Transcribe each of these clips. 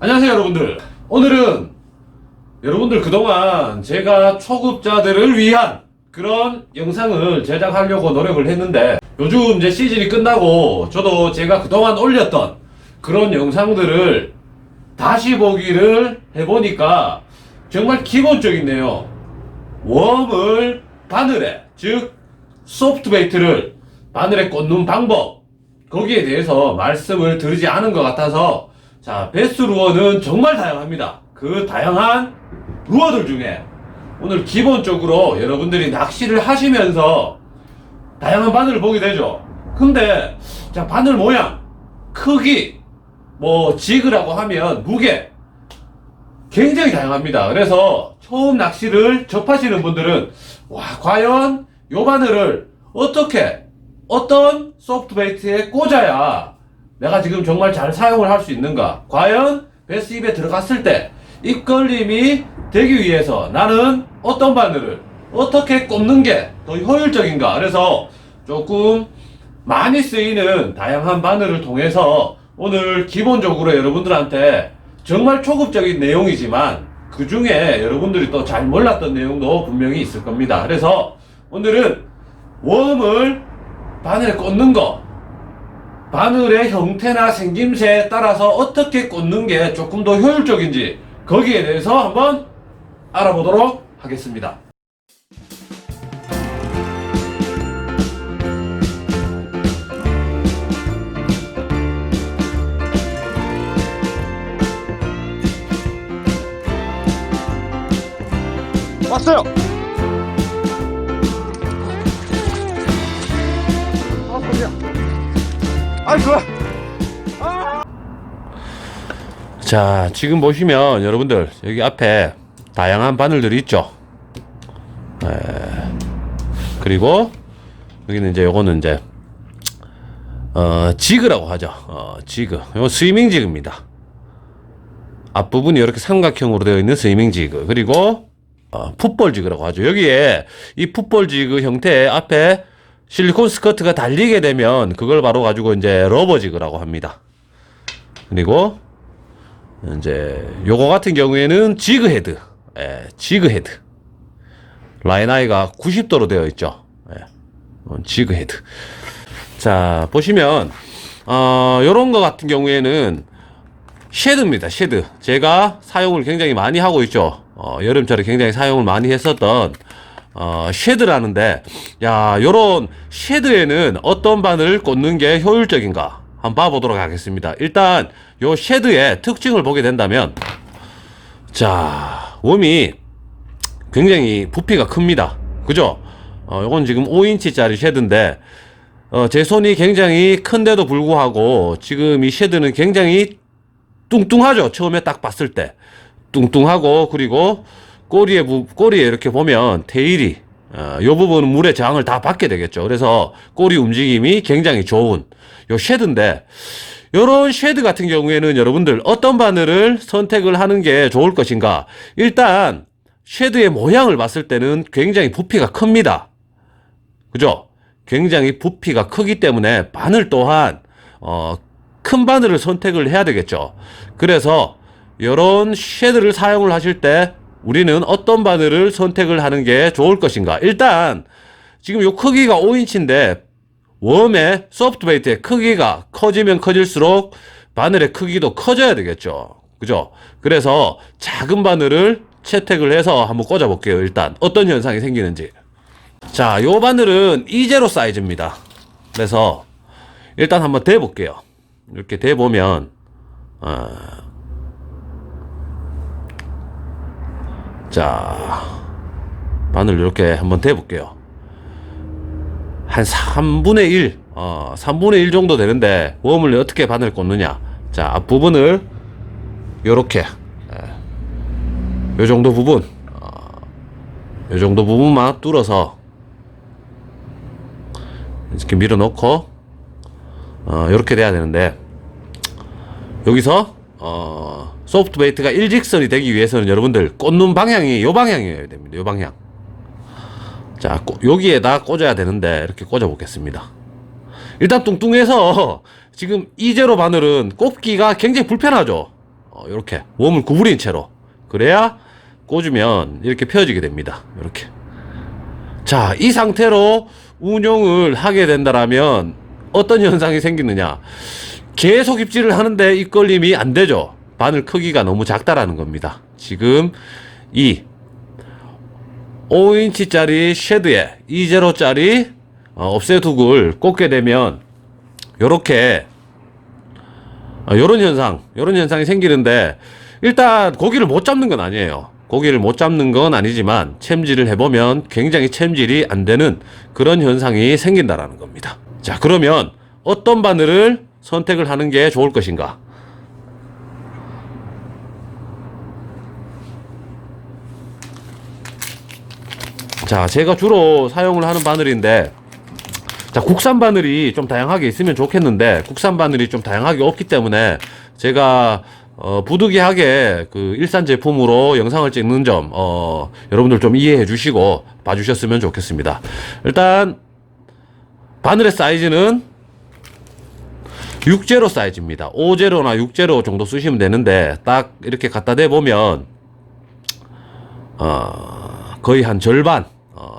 안녕하세요 여러분들. 오늘은 여러분들 그동안 제가 초급자들을 위한 그런 영상을 제작하려고 노력을 했는데, 요즘 이제 시즌이 끝나고 저도 제가 그동안 올렸던 그런 영상들을 다시 보기를 해보니까 정말 기본적인 내용, 웜을 바늘에, 즉 소프트베이트를 바늘에 꽂는 방법, 거기에 대해서 말씀을 드리지 않은 것 같아서, 자, 베스트 루어는 정말 다양합니다. 그 다양한 루어들 중에 오늘 기본적으로 여러분들이 낚시를 하시면서 다양한 바늘을 보게 되죠. 근데 자, 바늘 모양, 크기, 뭐 지그라고 하면 무게 굉장히 다양합니다. 그래서 처음 낚시를 접하시는 분들은 와, 과연 요 바늘을 어떻게, 어떤 소프트베이트에 꽂아야 내가 지금 정말 잘 사용을 할 수 있는가, 과연 베스 입에 들어갔을 때 입걸림이 되기 위해서 나는 어떤 바늘을 어떻게 꼽는 게 더 효율적인가. 그래서 조금 많이 쓰이는 다양한 바늘을 통해서 오늘 기본적으로 여러분들한테 정말 초급적인 내용이지만 그 중에 여러분들이 또 잘 몰랐던 내용도 분명히 있을 겁니다. 그래서 오늘은 웜을 바늘에 꽂는 거, 바늘의 형태나 생김새에 따라서 어떻게 꽂는 게 조금 더 효율적인지, 거기에 대해서 한번 알아보도록 하겠습니다. 왔어요. 아, 소리야. 아이, 좋아. 자, 지금 보시면 여러분들 여기 앞에 다양한 바늘들이 있죠. 그리고 여기는 이제 요거는 이제 지그라고 하죠. 지그. 이거 스위밍 지그입니다. 앞부분이 이렇게 삼각형으로 되어 있는 스위밍 지그. 그리고 풋볼 지그라고 하죠. 여기에 이 풋볼 지그 형태의 앞에 실리콘 스커트가 달리게 되면 그걸 바로 가지고 이제 러버 지그라고 합니다. 그리고 이제 요거 같은 경우에는 지그 헤드. 지그 헤드. 라인 하이가 90도로 되어 있죠. 지그 헤드. 자, 보시면 요런 거 같은 경우에는 쉐드입니다. 쉐드. 제가 사용을 굉장히 많이 하고 있죠. 여름철에 굉장히 사용을 많이 했었던 쉐드라는데, 야, 요런 쉐드에는 어떤 바늘을 꽂는 게 효율적인가 한번 봐보도록 하겠습니다. 일단 요 쉐드의 특징을 보게 된다면, 자, 웜이 굉장히 부피가 큽니다. 그죠? 요건 지금 5인치짜리 쉐드인데, 제 손이 굉장히 큰데도 불구하고 지금 이 쉐드는 굉장히 뚱뚱하죠. 처음에 딱 봤을 때 뚱뚱하고, 그리고 꼬리에 이렇게 보면 테일이, 요 부분은 물의 저항을 다 받게 되겠죠. 그래서 꼬리 움직임이 굉장히 좋은 요 쉐드인데, 요런 쉐드 같은 경우에는 여러분들 어떤 바늘을 선택을 하는 게 좋을 것인가. 일단 쉐드의 모양을 봤을 때는 굉장히 부피가 큽니다. 그죠? 굉장히 부피가 크기 때문에 바늘 또한 큰 바늘을 선택을 해야 되겠죠. 그래서 요런 쉐드를 사용을 하실 때 우리는 어떤 바늘을 선택을 하는 게 좋을 것인가. 일단 지금 요 크기가 5인치인데 웜의 소프트베이트의 크기가 커지면 커질수록 바늘의 크기도 커져야 되겠죠. 그죠? 그래서 작은 바늘을 채택을 해서 한번 꽂아 볼게요. 일단 어떤 현상이 생기는지. 자, 요 바늘은 E0 사이즈입니다. 그래서 일단 한번 대 볼게요. 이렇게 대 보면 자, 바늘 이렇게 한번 대 볼게요. 한 3분의 1, 3분의 1 정도 되는데 웜을 어떻게 바늘 꽂느냐. 자, 앞부분을 요렇게 요 정도 부분, 요 정도 부분만 뚫어서 이렇게 밀어 넣고 요렇게 돼야 되는데, 여기서 소프트베이트가 일직선이 되기 위해서는 여러분들 꽂는 방향이 요 방향이어야 됩니다. 요 방향. 자, 여기에다 꽂아야 되는데 이렇게 꽂아 보겠습니다. 일단 뚱뚱해서 지금 E0 바늘은 꼽기가 굉장히 불편하죠. 이렇게 웜을 구부린 채로. 그래야 꽂으면 이렇게 펴지게 됩니다. 이렇게. 자, 이 상태로 운용을 하게 된다라면 어떤 현상이 생기느냐? 계속 입질을 하는데 입걸림이 안 되죠. 바늘 크기가 너무 작다라는 겁니다. 지금 이 5인치짜리 쉐드에 2제로짜리 업셋 훅을 꽂게 되면 요렇게 요런 현상이 생기는데, 일단 고기를 못 잡는 건 아니에요. 고기를 못 잡는 건 아니지만 챔질을 해보면 굉장히 챔질이 안 되는 그런 현상이 생긴다라는 겁니다. 자, 그러면 어떤 바늘을 선택을 하는 게 좋을 것인가? 자, 제가 주로 사용을 하는 바늘인데, 자, 국산 바늘이 좀 다양하게 있으면 좋겠는데 국산 바늘이 좀 다양하게 없기 때문에 제가 부득이하게 그 일산 제품으로 영상을 찍는 점 여러분들 좀 이해해 주시고 봐주셨으면 좋겠습니다. 일단 바늘의 사이즈는 6제로 사이즈입니다. 5제로나 6제로 정도 쓰시면 되는데, 딱 이렇게 갖다 대보면 거의 한 절반,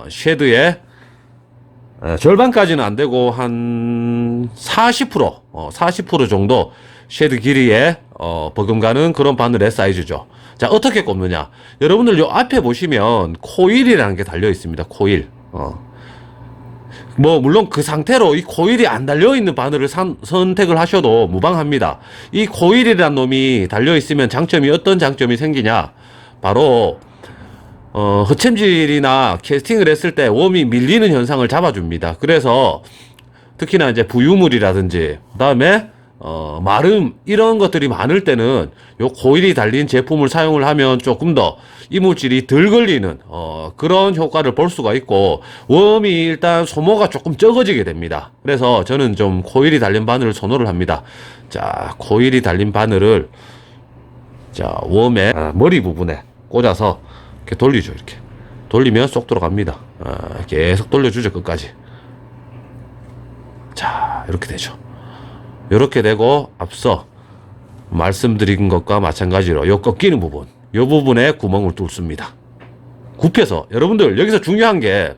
쉐드의 절반까지는 안 되고 한 40% 정도 쉐드 길이에 버금가는 그런 바늘의 사이즈죠. 자, 어떻게 꼽느냐? 여러분들 요 앞에 보시면 코일이라는 게 달려 있습니다. 코일. 뭐 물론 그 상태로 이 코일이 안 달려 있는 바늘을 선택을 하셔도 무방합니다. 이 코일이라는 놈이 달려 있으면 장점이, 어떤 장점이 생기냐? 바로 허챔질이나 캐스팅을 했을 때 웜이 밀리는 현상을 잡아줍니다. 그래서 특히나 이제 부유물이라든지 그다음에 마름 이런 것들이 많을 때는 요 코일이 달린 제품을 사용을 하면 조금 더 이물질이 덜 걸리는 그런 효과를 볼 수가 있고, 웜이 일단 소모가 조금 적어지게 됩니다. 그래서 저는 좀 코일이 달린 바늘을 선호를 합니다. 자, 코일이 달린 바늘을 자, 웜의 머리 부분에 꽂아서 이렇게 돌리죠. 이렇게 돌리면 쏙 들어갑니다. 계속 돌려주죠, 끝까지. 자, 이렇게 되죠. 이렇게 되고, 앞서 말씀드린 것과 마찬가지로 요 꺾이는 부분, 요 부분에 구멍을 뚫습니다. 굽혀서. 여러분들 여기서 중요한 게,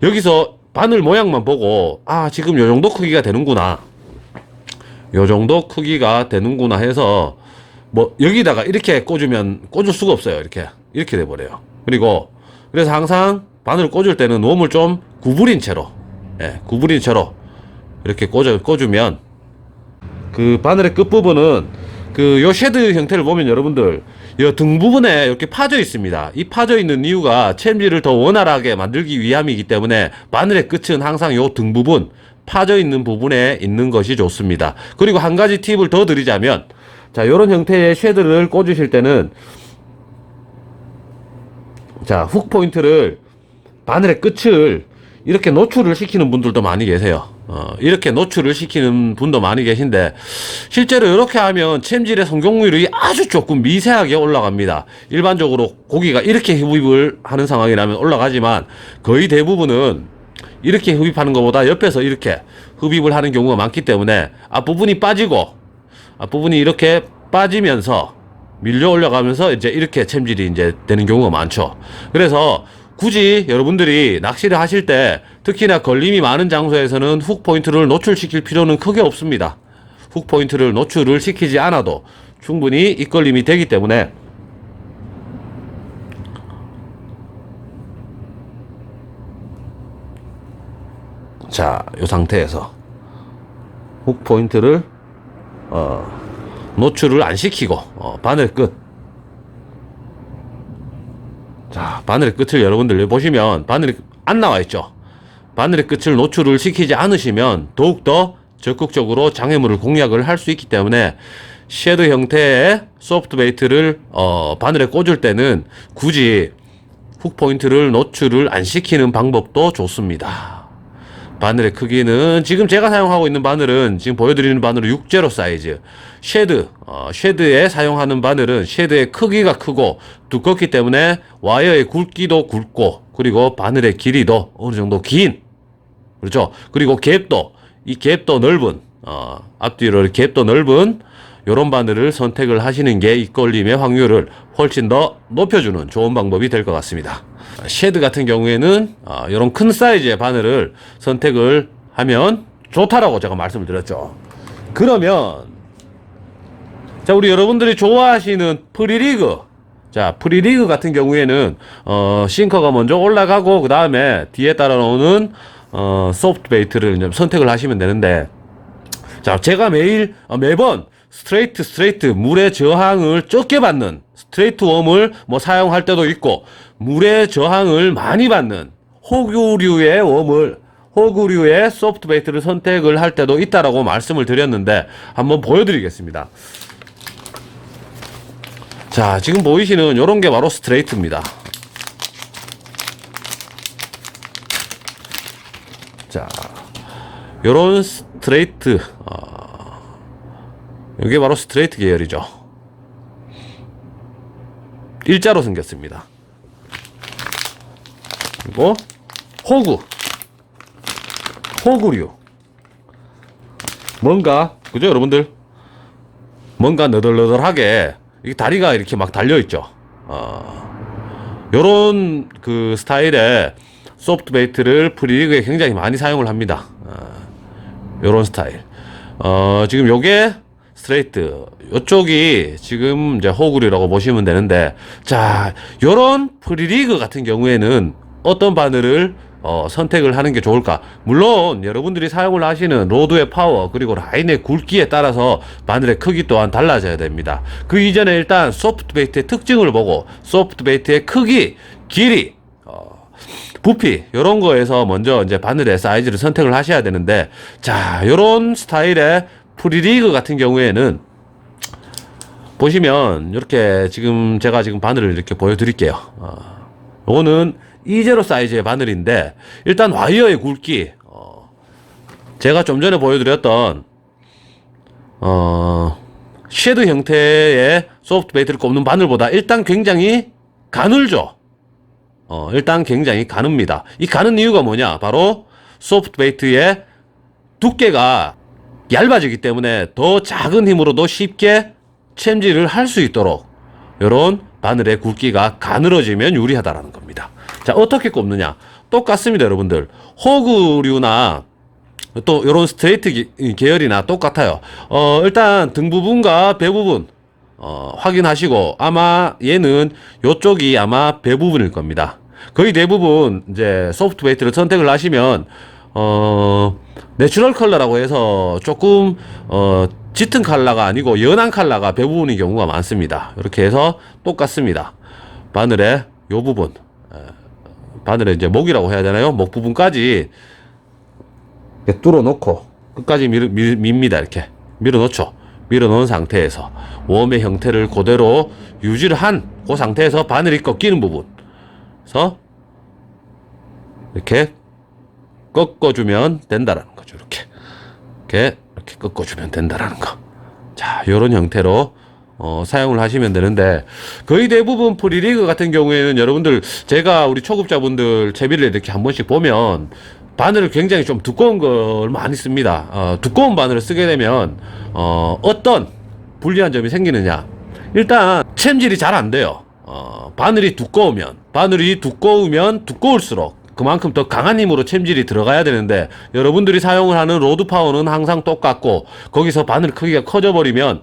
여기서 바늘 모양만 보고 지금 요 정도 크기가 되는구나, 요 정도 크기가 되는구나 해서 뭐 여기다가 이렇게 꽂으면 꽂을 수가 없어요. 이렇게 돼버려요. 그래서 항상 바늘 꽂을 때는 웜을 좀 구부린 채로, 구부린 채로 이렇게 꽂으면 그 바늘의 끝부분은 요 쉐드 형태를 보면 여러분들 이 등 부분에 이렇게 파져 있습니다. 이 파져 있는 이유가 챔질을 더 원활하게 만들기 위함이기 때문에 바늘의 끝은 항상 요 등 부분, 파져 있는 부분에 있는 것이 좋습니다. 그리고 한 가지 팁을 더 드리자면, 자, 요런 형태의 쉐드를 꽂으실 때는, 자, 훅 포인트를, 바늘의 끝을 이렇게 노출을 시키는 분들도 많이 계세요. 이렇게 노출을 시키는 분도 많이 계신데, 실제로 이렇게 하면 챔질의 성공률이 아주 조금 미세하게 올라갑니다. 일반적으로 고기가 이렇게 흡입을 하는 상황이라면 올라가지만, 거의 대부분은 이렇게 흡입하는 것보다 옆에서 이렇게 흡입을 하는 경우가 많기 때문에 앞부분이 빠지고, 앞부분이 이렇게 빠지면서 밀려 올라가면서 이제 이렇게 챔질이 이제 되는 경우가 많죠. 그래서 굳이 여러분들이 낚시를 하실 때, 특히나 걸림이 많은 장소에서는 훅 포인트를 노출시킬 필요는 크게 없습니다. 훅 포인트를 노출을 시키지 않아도 충분히 입걸림이 되기 때문에, 자, 이 상태에서 훅 포인트를 노출을 안 시키고 바늘 끝, 자, 바늘의 끝을 여러분들 보시면 바늘이 안 나와 있죠. 바늘의 끝을 노출을 시키지 않으시면 더욱더 적극적으로 장애물을 공략을 할 수 있기 때문에, 쉐드 형태의 소프트 베이트를 바늘에 꽂을 때는 굳이 훅 포인트를 노출을 안 시키는 방법도 좋습니다. 바늘의 크기는 지금 제가 사용하고 있는 바늘은, 지금 보여드리는 바늘은 6제로 사이즈. 쉐드에 사용하는 바늘은 쉐드의 크기가 크고 두껍기 때문에 와이어의 굵기도 굵고, 그리고 바늘의 길이도 어느 정도 긴, 그렇죠. 그리고 갭도, 이 갭도 넓은, 앞뒤로 갭도 넓은 이런 바늘을 선택을 하시는 게 입걸림의 확률을 훨씬 더 높여주는 좋은 방법이 될 것 같습니다. 쉐드 같은 경우에는 이런 큰 사이즈의 바늘을 선택을 하면 좋다라고 제가 말씀을 드렸죠. 그러면 자, 우리 여러분들이 좋아하시는 프리리그, 자, 프리리그 같은 경우에는 싱커가 먼저 올라가고 그 다음에 뒤에 따라 나오는 소프트 베이트를 이제 선택을 하시면 되는데, 자, 제가 매번 스트레이트 물의 저항을 적게 받는 스트레이트 웜을 뭐 사용할 때도 있고, 물의 저항을 많이 받는 호구류의 소프트 베이트를 선택을 할 때도 있다라고 말씀을 드렸는데, 한번 보여드리겠습니다. 자, 지금 보이시는 요런 게 바로 스트레이트입니다. 자, 요런 스트레이트, 이게 바로 스트레이트 계열이죠. 일자로 생겼습니다. 그리고 호구류. 뭔가, 그죠, 여러분들? 뭔가 너덜너덜하게, 이 다리가 이렇게 막 달려있죠. 요런 그 스타일의 소프트 베이트를 프리리그에 굉장히 많이 사용을 합니다. 요런 스타일. 지금 요게 스트레이트, 요쪽이 지금 이제 호구류라고 보시면 되는데, 자, 요런 프리리그 같은 경우에는 어떤 바늘을 선택을 하는 게 좋을까? 물론 여러분들이 사용을 하시는 로드의 파워 그리고 라인의 굵기에 따라서 바늘의 크기 또한 달라져야 됩니다. 그 이전에 일단 소프트 베이트의 특징을 보고 소프트 베이트의 크기, 길이, 부피 이런 거에서 먼저 이제 바늘의 사이즈를 선택을 하셔야 되는데, 자, 요런 스타일의 프리리그 같은 경우에는 보시면 이렇게 지금 제가 지금 바늘을 이렇게 보여드릴게요. 요거는 E0 사이즈의 바늘인데, 일단 와이어의 굵기, 제가 좀 전에 보여드렸던 쉐드 형태의 소프트 베이트를 꼽는 바늘보다 일단 굉장히 가늘죠. 일단 굉장히 가늡니다. 이 가는 이유가 뭐냐? 바로 소프트 베이트의 두께가 얇아지기 때문에 더 작은 힘으로도 쉽게 챔질을 할 수 있도록 이런 바늘의 굵기가 가늘어지면 유리하다라는 겁니다. 자, 어떻게 꼽느냐? 똑같습니다, 여러분들. 호구류나 또 이런 스트레이트 계열이나 똑같아요. 일단 등 부분과 배 부분 확인하시고, 아마 얘는 요쪽이 아마 배 부분일 겁니다. 거의 대부분 이제 소프트 베이트를 선택을 하시면 내추럴 컬러라고 해서 조금 짙은 컬러가 아니고 연한 컬러가 배 부분인 경우가 많습니다. 이렇게 해서 똑같습니다. 바늘의 요 부분, 바늘의 이제 목이라고 해야 되나요? 목 부분까지 이렇게 뚫어 놓고 끝까지 밉니다. 이렇게 밀어 놓죠. 밀어 놓은 상태에서 웜의 형태를 그대로 유지를 한 그 상태에서 바늘이 꺾이는 부분, 그래서 이렇게 꺾어주면 된다라는 거죠. 이렇게 꺾어주면 된다라는 거. 자, 요런 형태로 사용을 하시면 되는데, 거의 대부분 프리리그 같은 경우에는 여러분들, 제가 우리 초급자분들 채비를 이렇게 한 번씩 보면 바늘을 굉장히 좀 두꺼운 걸 많이 씁니다. 두꺼운 바늘을 쓰게 되면 어떤 불리한 점이 생기느냐? 일단 챔질이 잘 안 돼요. 바늘이 두꺼우면 두꺼울수록 그만큼 더 강한 힘으로 챔질이 들어가야 되는데, 여러분들이 사용을 하는 로드 파워는 항상 똑같고, 거기서 바늘 크기가 커져 버리면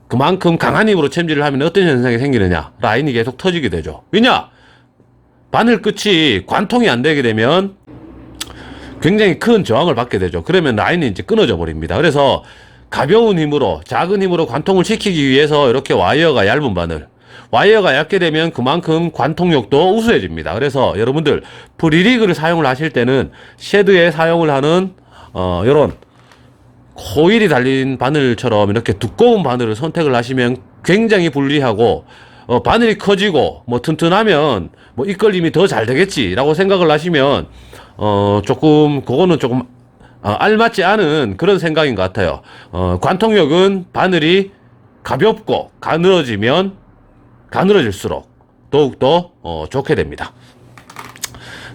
그만큼 강한 힘으로 챔질을 하면 어떤 현상이 생기느냐? 라인이 계속 터지게 되죠. 왜냐? 바늘 끝이 관통이 안 되게 되면 굉장히 큰 저항을 받게 되죠. 그러면 라인이 이제 끊어져 버립니다. 그래서 가벼운 힘으로, 작은 힘으로 관통을 시키기 위해서 이렇게 와이어가 얇은 바늘, 와이어가 얇게 되면 그만큼 관통력도 우수해집니다. 그래서 여러분들 프리리그를 사용을 하실 때는 쉐드에 사용을 하는 이런 코일이 달린 바늘처럼 이렇게 두꺼운 바늘을 선택을 하시면 굉장히 불리하고, 바늘이 커지고 뭐 튼튼하면 뭐 입걸림이 더 잘 되겠지라고 생각을 하시면 그거는 조금 알맞지 않은 그런 생각인 것 같아요. 관통력은 바늘이 가볍고 가늘어질수록 더욱더 좋게 됩니다.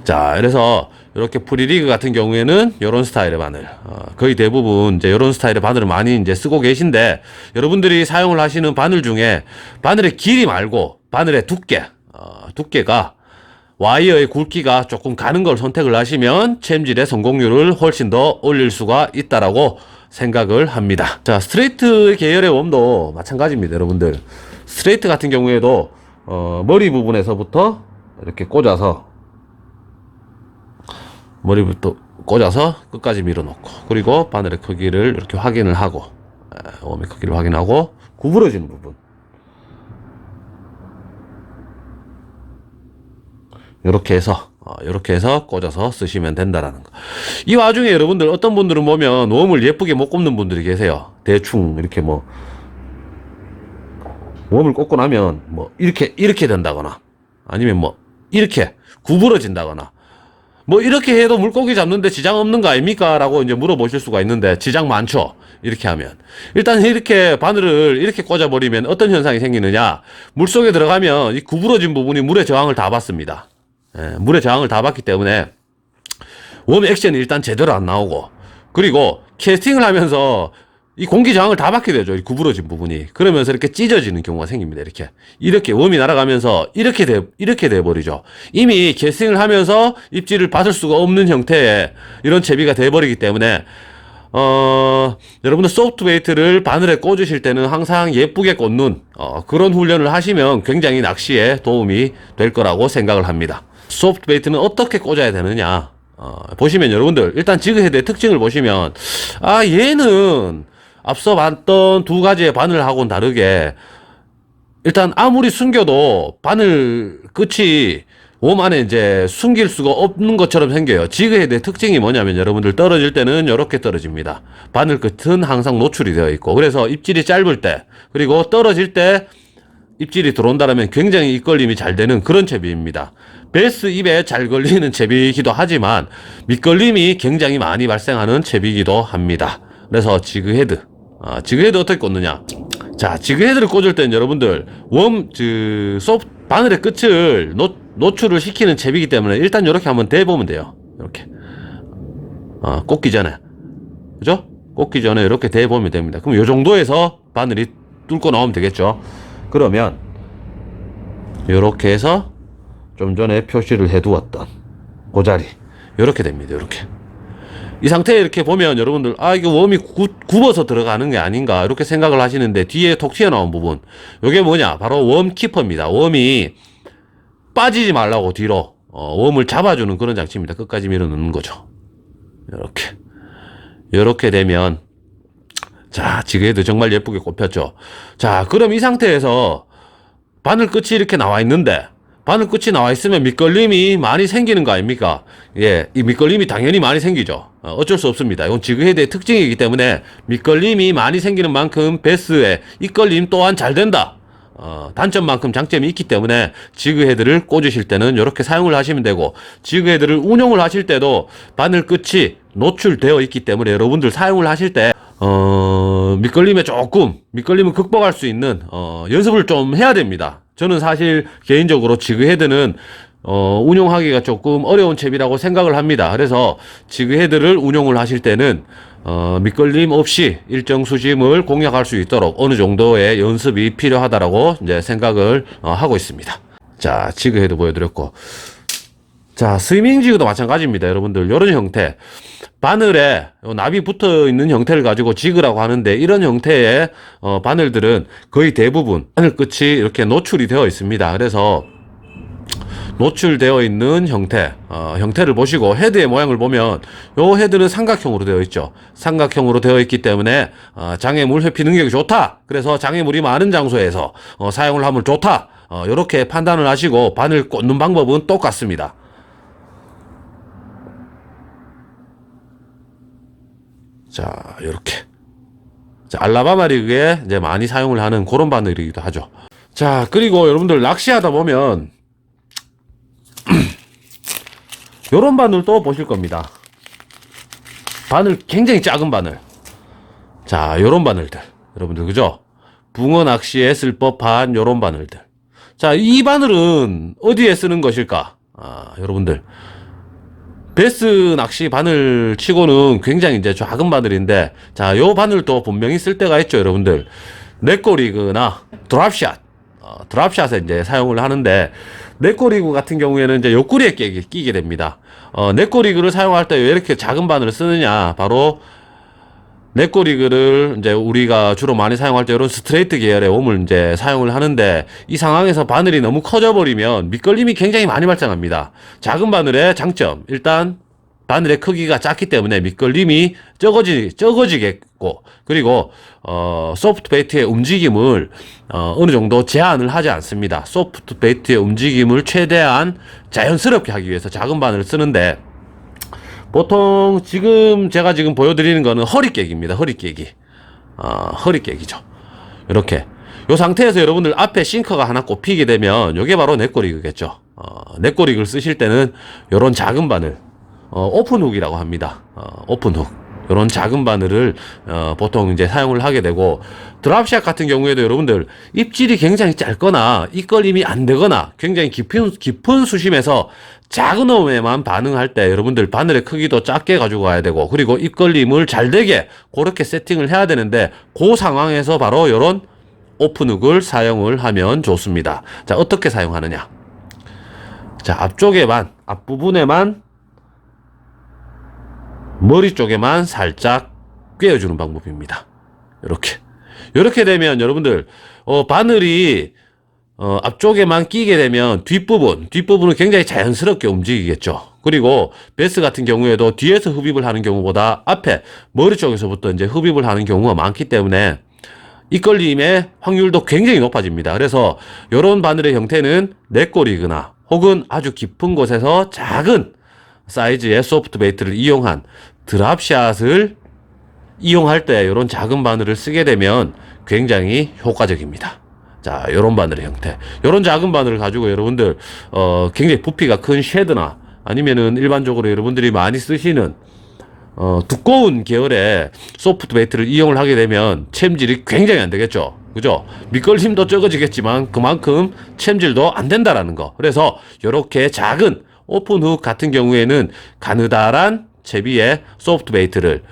자, 그래서 이렇게 프리리그 같은 경우에는 이런 스타일의 바늘, 거의 대부분 이제 이런 스타일의 바늘을 많이 이제 쓰고 계신데, 여러분들이 사용을 하시는 바늘 중에 바늘의 길이 말고 바늘의 두께, 두께가 와이어의 굵기가 조금 가는 걸 선택을 하시면 챔질의 성공률을 훨씬 더 올릴 수가 있다라고 생각을 합니다. 자, 스트레이트 계열의 웜도 마찬가지입니다, 여러분들. 스트레이트 같은 경우에도 머리 부분에서부터 이렇게 꽂아서, 머리부터 꽂아서 끝까지 밀어놓고, 그리고 바늘의 크기를 이렇게 확인을 하고, 웜의 크기를 확인하고, 구부러지는 부분 요렇게 해서 꽂아서 쓰시면 된다라는 거. 이 와중에 여러분들, 어떤 분들은 보면 웜을 예쁘게 못 꼽는 분들이 계세요. 대충 이렇게 뭐 웜을 꽂고 나면 뭐 이렇게 된다거나, 아니면 뭐 이렇게 구부러진다거나, 뭐 이렇게 해도 물고기 잡는데 지장 없는 거 아닙니까? 라고 이제 물어보실 수가 있는데, 지장 많죠? 이렇게 하면. 일단 이렇게 바늘을 이렇게 꽂아버리면 어떤 현상이 생기느냐, 물속에 들어가면 이 구부러진 부분이 물의 저항을 다 받습니다. 물의 저항을 다 받기 때문에 웜 액션이 일단 제대로 안 나오고, 그리고 캐스팅을 하면서 이 공기 저항을 다 받게 되죠, 이 구부러진 부분이. 그러면서 이렇게 찢어지는 경우가 생깁니다. 이렇게 웜이 날아가면서 이렇게 돼 버리죠. 이미 캐스팅을 하면서 입질을 받을 수가 없는 형태의 이런 채비가 돼 버리기 때문에, 여러분들 소프트 베이트를 바늘에 꽂으실 때는 항상 예쁘게 꽂는 그런 훈련을 하시면 굉장히 낚시에 도움이 될 거라고 생각을 합니다. 소프트 베이트는 어떻게 꽂아야 되느냐, 보시면 여러분들, 일단 지그헤드의 특징을 보시면, 얘는 앞서 봤던 두 가지의 바늘하고는 다르게, 일단 아무리 숨겨도 바늘 끝이 웜 안에 이제 숨길 수가 없는 것처럼 생겨요. 지그헤드의 특징이 뭐냐면, 여러분들 떨어질 때는 이렇게 떨어집니다. 바늘 끝은 항상 노출이 되어 있고, 그래서 입질이 짧을 때, 그리고 떨어질 때 입질이 들어온다면 굉장히 입걸림이 잘 되는 그런 채비입니다. 베스 입에 잘 걸리는 채비이기도 하지만 밑걸림이 굉장히 많이 발생하는 채비이기도 합니다. 그래서 지그헤드 어떻게 꽂느냐. 자, 지그헤드를 꽂을 때는 여러분들, 바늘의 끝을 노출을 시키는 채비이기 때문에 일단 이렇게 한번 대보면 돼요. 이렇게 꽂기 전에, 그죠? 꽂기 전에 이렇게 대보면 됩니다. 그럼 이 정도에서 바늘이 뚫고 나오면 되겠죠. 그러면 이렇게 해서 좀 전에 표시를 해두었던 그 자리, 이렇게 됩니다. 이렇게 이 상태에 이렇게 보면 여러분들, 이게 웜이 굽어서 들어가는 게 아닌가 이렇게 생각을 하시는데, 뒤에 톡 튀어나온 부분, 이게 뭐냐, 바로 웜 키퍼입니다. 웜이 빠지지 말라고 뒤로 웜을 잡아주는 그런 장치입니다. 끝까지 밀어넣는 거죠. 이렇게 되면, 자, 지그헤드 정말 예쁘게 꼽혔죠. 자, 그럼 이 상태에서 바늘 끝이 이렇게 나와 있는데, 바늘 끝이 나와 있으면 밑걸림이 많이 생기는 거 아닙니까? 예, 이 밑걸림이 당연히 많이 생기죠. 어쩔 수 없습니다. 이건 지그헤드의 특징이기 때문에 밑걸림이 많이 생기는 만큼 베스의 입걸림 또한 잘 된다. 단점만큼 장점이 있기 때문에 지그헤드를 꽂으실 때는 이렇게 사용을 하시면 되고, 지그헤드를 운용을 하실 때도 바늘 끝이 노출되어 있기 때문에 여러분들 사용을 하실 때 밑걸림을 극복할 수 있는 연습을 좀 해야 됩니다. 저는 사실 개인적으로 지그헤드는 운용하기가 조금 어려운 채비라고 생각을 합니다. 그래서 지그헤드를 운용을 하실 때는 밑걸림 없이 일정 수심을 공략할 수 있도록 어느 정도의 연습이 필요하다라고 이제 생각을 하고 있습니다. 자, 지그헤드 보여드렸고, 자, 스위밍 지그도 마찬가지입니다. 여러분들, 이런 형태, 바늘에 납이 붙어 있는 형태를 가지고 지그라고 하는데, 이런 형태의 바늘들은 거의 대부분 바늘 끝이 이렇게 노출이 되어 있습니다. 그래서 노출되어 있는 형태를 보시고, 헤드의 모양을 보면 요 헤드는 삼각형으로 되어 있죠. 삼각형으로 되어 있기 때문에 장애물 회피 능력이 좋다. 그래서 장애물이 많은 장소에서 사용을 하면 좋다. 이렇게 판단을 하시고, 바늘 꽂는 방법은 똑같습니다. 자, 이렇게. 자, 알라바마 리그에 이제 많이 사용을 하는 그런 바늘이기도 하죠. 자, 그리고 여러분들 낚시하다 보면 요런 바늘도 보실 겁니다. 바늘, 굉장히 작은 바늘. 자, 요런 바늘들. 여러분들, 그죠? 붕어 낚시에 쓸 법한 요런 바늘들. 자, 이 바늘은 어디에 쓰는 것일까? 여러분들, 베스 낚시 바늘 치고는 굉장히 이제 작은 바늘인데, 자, 요 바늘도 분명히 쓸 때가 있죠, 여러분들. 넷꼬리그나 드랍샷, 드랍샷에 이제 사용을 하는데, 넷꼬리그 같은 경우에는 이제 옆구리에 끼게 됩니다. 넷꼬리그를 사용할 때 왜 이렇게 작은 바늘을 쓰느냐, 바로 넷꼬리그를 이제 우리가 주로 많이 사용할 때 이런 스트레이트 계열의 웜을 이제 사용을 하는데, 이 상황에서 바늘이 너무 커져 버리면 밑걸림이 굉장히 많이 발생합니다. 작은 바늘의 장점, 일단 바늘의 크기가 작기 때문에 밑걸림이 적어지겠고, 그리고 소프트 베이트의 움직임을 어느 정도 제한을 하지 않습니다. 소프트 베이트의 움직임을 최대한 자연스럽게 하기 위해서 작은 바늘을 쓰는데, 보통 제가 지금 보여드리는 거는 허리깨기입니다. 허리깨기죠. 이렇게 이 상태에서 여러분들 앞에 싱커가 하나 꼽히게 되면 이게 바로 넷꼬리그겠죠. 넷꼬리그를 쓰실 때는 이런 작은 바늘, 오픈훅이라고 합니다. 오픈훅, 이런 작은 바늘을 보통 이제 사용을 하게 되고, 드랍샷 같은 경우에도 여러분들 입질이 굉장히 짧거나 입걸림이 안 되거나 굉장히 깊은 수심에서 작은 웜에만 반응할 때 여러분들 바늘의 크기도 작게 가지고 가야 되고, 그리고 입걸림을 잘 되게 그렇게 세팅을 해야 되는데, 그 상황에서 바로 이런 오픈훅을 사용을 하면 좋습니다. 자, 어떻게 사용하느냐? 자, 앞부분에만, 머리 쪽에만 살짝 꿰어주는 방법입니다. 이렇게 되면 여러분들 바늘이 앞쪽에만 끼게 되면 뒷부분은 굉장히 자연스럽게 움직이겠죠. 그리고 베스 같은 경우에도 뒤에서 흡입을 하는 경우보다 앞에 머리 쪽에서부터 이제 흡입을 하는 경우가 많기 때문에 입걸림의 확률도 굉장히 높아집니다. 그래서 이런 바늘의 형태는 넷꼬리거나 혹은 아주 깊은 곳에서 작은 사이즈의 소프트 베이트를 이용한 드랍샷을 이용할 때 이런 작은 바늘을 쓰게 되면 굉장히 효과적입니다. 자, 요런 바늘의 형태, 요런 작은 바늘을 가지고 여러분들 굉장히 부피가 큰 쉐드나 아니면은 일반적으로 여러분들이 많이 쓰시는 두꺼운 계열의 소프트 베이트를 이용을 하게 되면 챔질이 굉장히 안 되겠죠. 그죠? 밑걸림도 적어지겠지만 그만큼 챔질도 안 된다라는 거. 그래서 요렇게 작은 오픈훅 같은 경우에는 가느다란 채비의 소프트 베이트를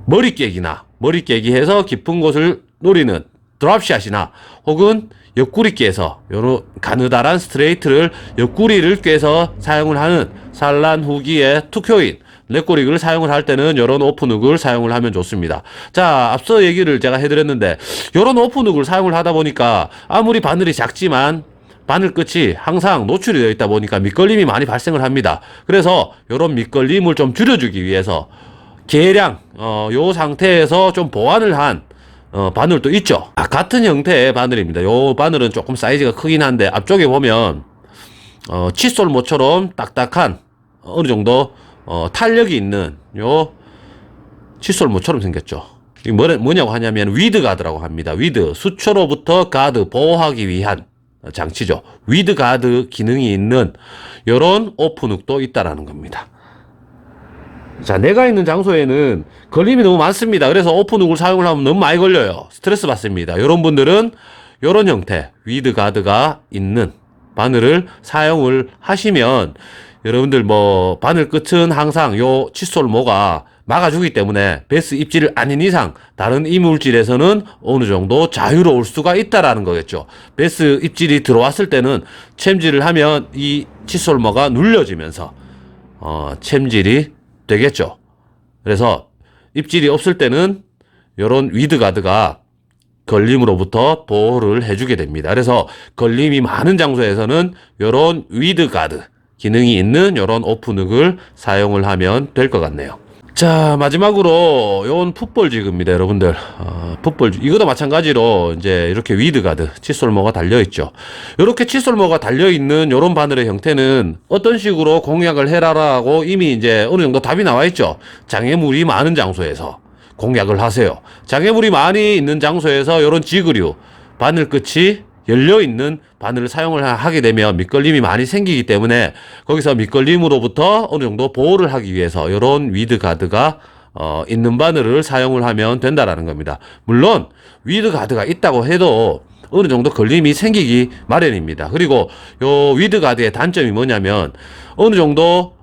머리깨기 해서 깊은 곳을 노리는 드랍샷이나 혹은 옆구리깨에서 요런 가느다란 스트레이트를 옆구리를 꿰서 사용을 하는 산란 후기의 투표인 넷꼬리그를 사용을 할 때는 요런 오픈훅을 사용을 하면 좋습니다. 자, 앞서 얘기를 제가 해드렸는데, 요런 오픈훅을 사용을 하다 보니까 아무리 바늘이 작지만 바늘 끝이 항상 노출이 되어 있다 보니까 밑걸림이 많이 발생을 합니다. 그래서 요런 밑걸림을 좀 줄여주기 위해서 계량 요 상태에서 좀 보완을 한 바늘도 있죠. 같은 형태의 바늘입니다. 요 바늘은 조금 사이즈가 크긴 한데, 앞쪽에 보면 칫솔모처럼 딱딱한 어느 정도 탄력이 있는 요 칫솔모처럼 생겼죠. 이게 뭐냐고 하냐면 위드 가드라고 합니다. 위드, 수초로부터 가드, 보호하기 위한 장치죠. 위드 가드 기능이 있는 요런 오픈훅도 있다라는 겁니다. 자, 내가 있는 장소에는 걸림이 너무 많습니다. 그래서 오픈훅을 사용을 하면 너무 많이 걸려요. 스트레스 받습니다. 이런 분들은 이런 형태 위드 가드가 있는 바늘을 사용을 하시면 여러분들 바늘 끝은 항상 요 칫솔모가 막아주기 때문에 베스 입질을 아닌 이상 다른 이물질에서는 어느 정도 자유로울 수가 있다라는 거겠죠. 베스 입질이 들어왔을 때는 챔질을 하면 이 칫솔모가 눌려지면서 챔질이 되겠죠. 그래서 입질이 없을 때는 이런 위드 가드가 걸림으로부터 보호를 해주게 됩니다. 그래서 걸림이 많은 장소에서는 이런 위드 가드 기능이 있는 이런 오픈훅을 사용을 하면 될 것 같네요. 자, 마지막으로 요건 풋볼지그입니다, 여러분들. 이것도 마찬가지로 이제 이렇게 위드 가드 칫솔모가 달려 있죠. 이렇게 칫솔모가 달려 있는 요런 바늘의 형태는 어떤 식으로 공략을 해라라고 이미 이제 어느 정도 답이 나와 있죠. 장애물이 많은 장소에서 공략을 하세요. 장애물이 많이 있는 장소에서 요런 지그류 바늘 끝이 열려 있는 바늘을 사용을 하게 되면 밑걸림이 많이 생기기 때문에 거기서 밑걸림으로부터 어느 정도 보호를 하기 위해서 이런 위드 가드가 있는 바늘을 사용을 하면 된다라는 겁니다. 물론 위드 가드가 있다고 해도 어느 정도 걸림이 생기기 마련입니다. 그리고 요 위드 가드의 단점이 뭐냐면 어느 정도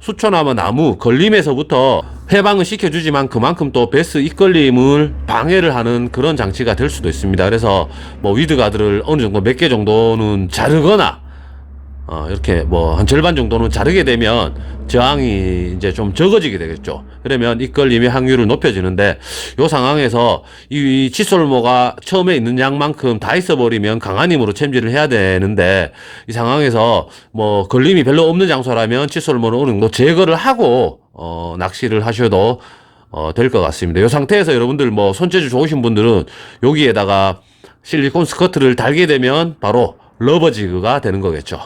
수초나무 나무 걸림에서부터 해방을 시켜주지만 그만큼 또 베스 입걸림을 방해를 하는 그런 장치가 될 수도 있습니다. 그래서 뭐 위드가드를 어느 정도 몇 개 정도는 자르거나 이렇게 뭐 한 절반 정도는 자르게 되면 저항이 이제 좀 적어지게 되겠죠. 그러면 입걸림의 확률을 높여지는데 요 상황에서 이 칫솔모가 처음에 있는 양만큼 다 있어버리면 강한 힘으로 챔질을 해야 되는데 이 상황에서 뭐 걸림이 별로 없는 장소라면 칫솔모는 어느 정도 제거를 하고 낚시를 하셔도 될 것 같습니다. 이 상태에서 여러분들 뭐 손재주 좋으신 분들은 여기에다가 실리콘 스커트를 달게 되면 바로 러버지그가 되는 거겠죠.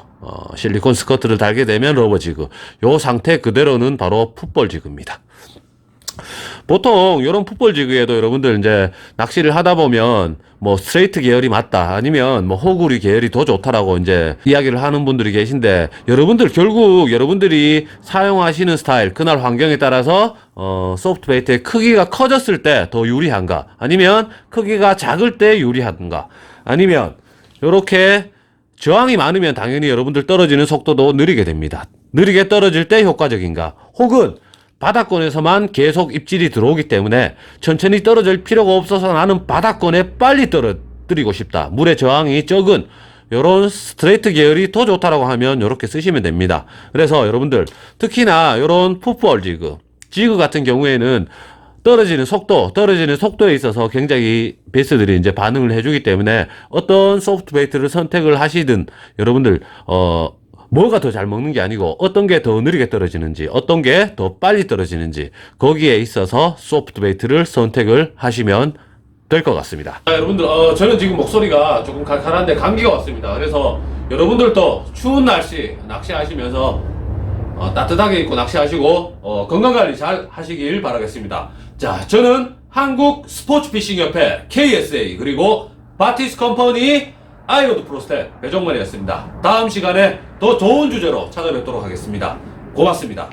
실리콘 스커트를 달게 되면 러버지그. 요 상태 그대로는 바로 풋볼지그입니다. 보통 이런 풋볼지그에도 여러분들 이제 낚시를 하다 보면 뭐 스트레이트 계열이 맞다 아니면 뭐 호구리 계열이 더 좋다라고 이제 이야기를 하는 분들이 계신데 여러분들 결국 여러분들이 사용하시는 스타일 그날 환경에 따라서 소프트 베이트의 크기가 커졌을 때 더 유리한가 아니면 크기가 작을 때 유리한가 아니면 요렇게 저항이 많으면 당연히 여러분들 떨어지는 속도도 느리게 됩니다. 느리게 떨어질 때 효과적인가? 혹은 바닥권에서만 계속 입질이 들어오기 때문에 천천히 떨어질 필요가 없어서 나는 바닥권에 빨리 떨어뜨리고 싶다. 물의 저항이 적은 요런 스트레이트 계열이 더 좋다라고 하면 요렇게 쓰시면 됩니다. 그래서 여러분들 특히나 요런 풋볼 지그 같은 경우에는 떨어지는 속도에 있어서 굉장히 베이스들이 이제 반응을 해주기 때문에 어떤 소프트 베이트를 선택을 하시든 여러분들, 뭐가 더 잘 먹는 게 아니고 어떤 게 더 느리게 떨어지는지, 어떤 게 더 빨리 떨어지는지 거기에 있어서 소프트 베이트를 선택을 하시면 될 것 같습니다. 여러분들, 저는 지금 목소리가 조금 칼칼한데 감기가 왔습니다. 그래서 여러분들도 추운 날씨 낚시하시면서 따뜻하게 입고 낚시하시고 건강관리 잘 하시길 바라겠습니다. 자, 저는 한국 스포츠피싱협회 KSA 그리고 바티스 컴퍼니 아이오드 프로스텝 배종만이었습니다. 다음 시간에 더 좋은 주제로 찾아뵙도록 하겠습니다. 고맙습니다.